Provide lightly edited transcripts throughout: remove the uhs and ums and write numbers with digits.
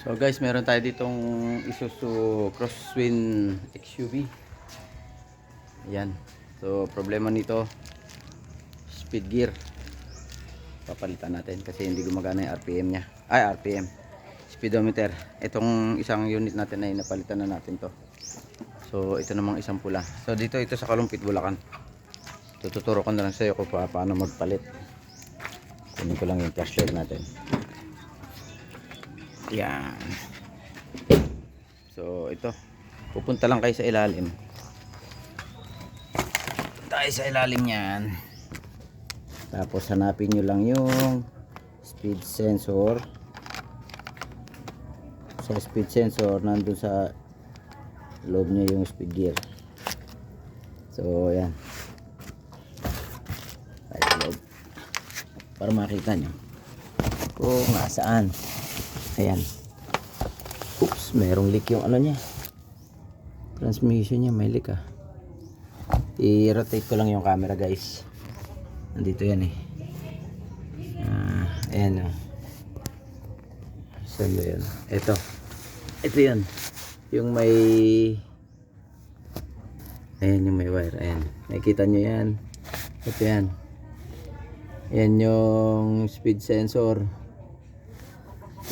So guys, meron tayo ditong Isuzu Crosswind XUV. Ayan. So problema nito, speed gear. Papalitan natin kasi hindi gumagana yung RPM niya. Ay, RPM. Speedometer. Itong isang unit natin ay napalitan na natin to. So ito namang isang pula. So dito ito sa Kalumpit, Bulacan. Tututuro ko na lang sa iyo kung paano magpalit. Kunin ko lang yung flashlight natin. Yan. So ito, pupunta lang kayo sa ilalim. Tayo sa ilalim yan. Tapos hanapin nyo lang yung speed sensor. Sa speed sensor nandun sa loob nya yung speed gear. So yan, tayo sa loob para makita nyo kung nasaan. Ayan. Oops, merong leak yung ano niya. Transmission niya may leak ah. I-rotate ko lang yung camera guys. Nandito yan eh. Ayan oh. Saan ba yan? Ito yan. Yung may, ayan yung may wire. Ayan. Nakikita nyo yan. Ito yan. Ayan yung speed sensor.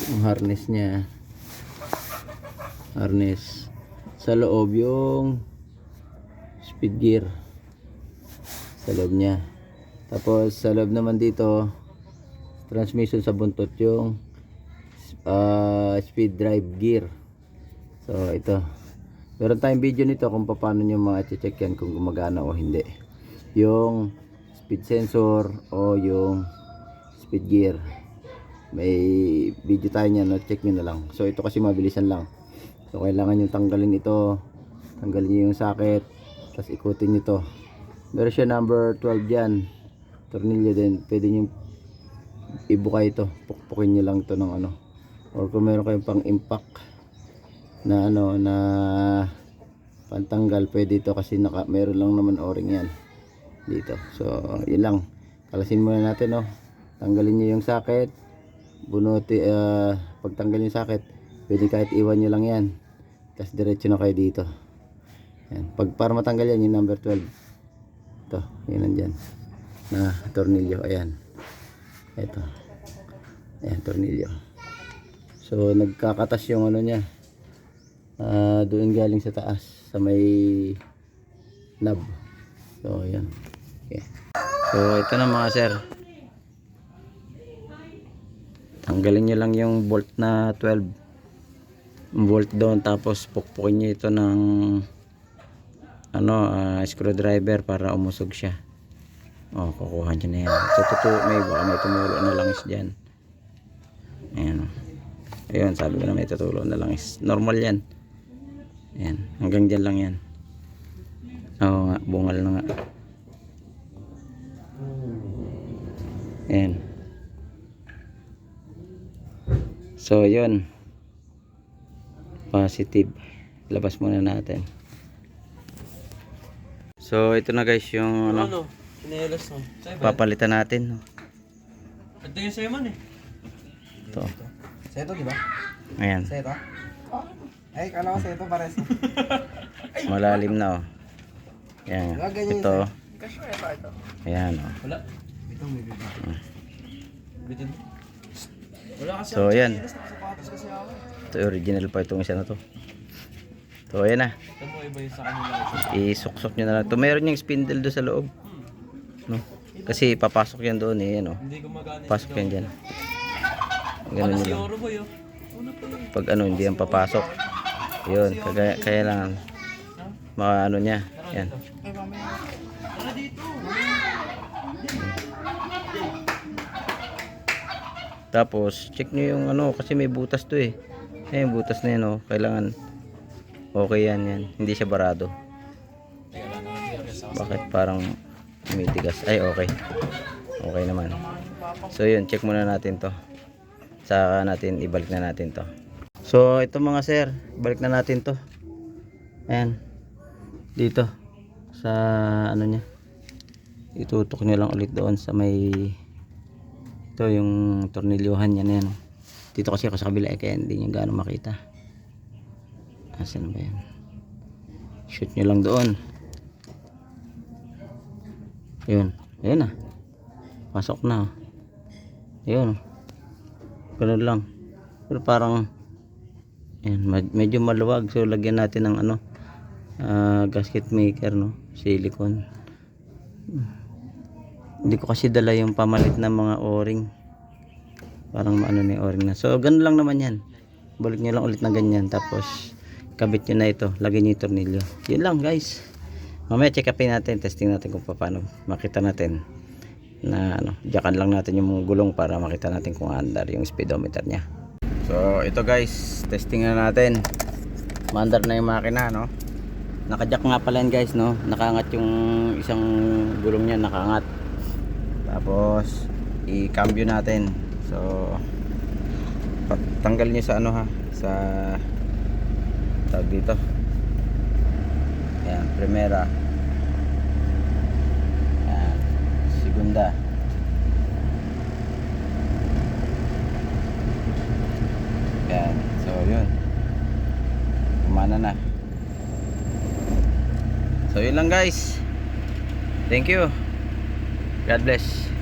Yung harness nya, harness sa loob yung speed gear sa loob nya. Tapos sa loob naman dito transmission sa buntot yung speed drive gear. So ito, meron tayong video nito kung paano nyo ma-check yan kung gumagana o hindi yung speed sensor o yung speed gear. May video tayo niyan, no? Check nyo na lang. So ito kasi mabilisan lang. So kailangan nyo tanggalin ito. Tanggalin nyo yung socket. Tapos ikutin nyo to. Meron siya number 12 dyan. Tornilyo din. Pwede nyo ibuka ito. Pukpukin nyo lang ito ng ano. Or kung meron kayong pang impact na ano, na pantanggal, pwede ito kasi meron lang naman o-ring yan dito. So yun lang. Kalasin muna natin, no? Tanggalin nyo yung socket. Bunuti, pagtanggal yung socket, pwede kahit iwan nyo lang yan. Tapos diretso na kayo dito. Yan. Para matanggal yan, yung number 12. Ito, yun nandyan. Na tornilyo, ayan. Ito. Ayan, tornilyo. So, nagkakatas yung ano nya. Doon galing sa taas, sa may knob. So, ayan. Okay. So, ito na mga sir. Tanggalin nyo lang yung bolt na 12 volt doon, tapos pukpukin nyo ito ng ano, screwdriver para umusog siya. Kukuha nyo na yan. So may tumulo na langis dyan. Ayan. Ayun, sabi ko na may tutulo na langis. Normal yan. Ayan, hanggang dyan lang yan. Oo nga, bungal na nga. Ayan. So yun, positive, labas muna natin. So ito na guys yung ano, papalitan natin. Ito yung sa'yo man eh. Ito. Seto, di ba? Ayan. Seto? Ay, kala ko seto pares. Malalim na oh. Ayan. Ito. Ayan oh. Wala. Ito may bibitin. Bitin. Wala kasi. So ayan. Sapatos kasi ako. Ito original pa itong isa na to. So ayan na. Ito mo iba yung sa kanila. Isuksok nyo na lang. Ito meron yung spindle doon sa loob. No? Kasi papasok yan doon eh. Ano? Hindi gumagana. Pasok yan dyan. Ganun nyo lang. Oro boy oh. Una pa lang. Pag ano hindi yan papasok. Yun. Kaya lang mga ano nya. Yan. Ay, mamaya. Tara dito. Tapos check nyo yung ano kasi may butas to eh. Yung butas na yan oh. Kailangan okay yan. Hindi siya barado. Bakit parang tumitigas? Ay okay. Okay naman. So yun, check muna natin to. Saka natin ibalik na natin to. So ito mga sir, balik na natin to. Ayan. Dito sa ano nya. Itutok nyo lang ulit doon sa may, ito yung tornilyohan yan. Dito kasi ako sa kabila kaya hindi nyo gaano makita. Asan ba yan? Shoot nyo lang doon. Yun. Ayun na. Pasok na. Ayun. Ganun lang. Pero parang yan, medyo maluwag. So lagyan natin ng ano, gasket maker, no? Silicone. Hindi ko kasi dala yung pamalit na mga o-ring. Parang maano na yung o-ring na. So ganun lang naman yan. Balik nyo lang ulit na ganyan. Tapos kabit nyo na ito. Lagyan nyo yung tornilyo. Yun lang guys. Mamaya check upin natin. Testing natin kung paano. Makita natin na ano, jakan lang natin yung gulong para makita natin kung andar yung speedometer nya. So ito guys, testing na natin. Maandar na yung makina, no? Nakajack nga pala yan guys, no? Nakaangat yung isang gulong nya, nakaangat. Tapos i-cambio natin. So tanggal nyo sa ano ha, sa tawag dito. Ayan, primera. Ayan, segunda. Ayan, so yun. Kumana na. So yun lang guys. Thank you. God bless.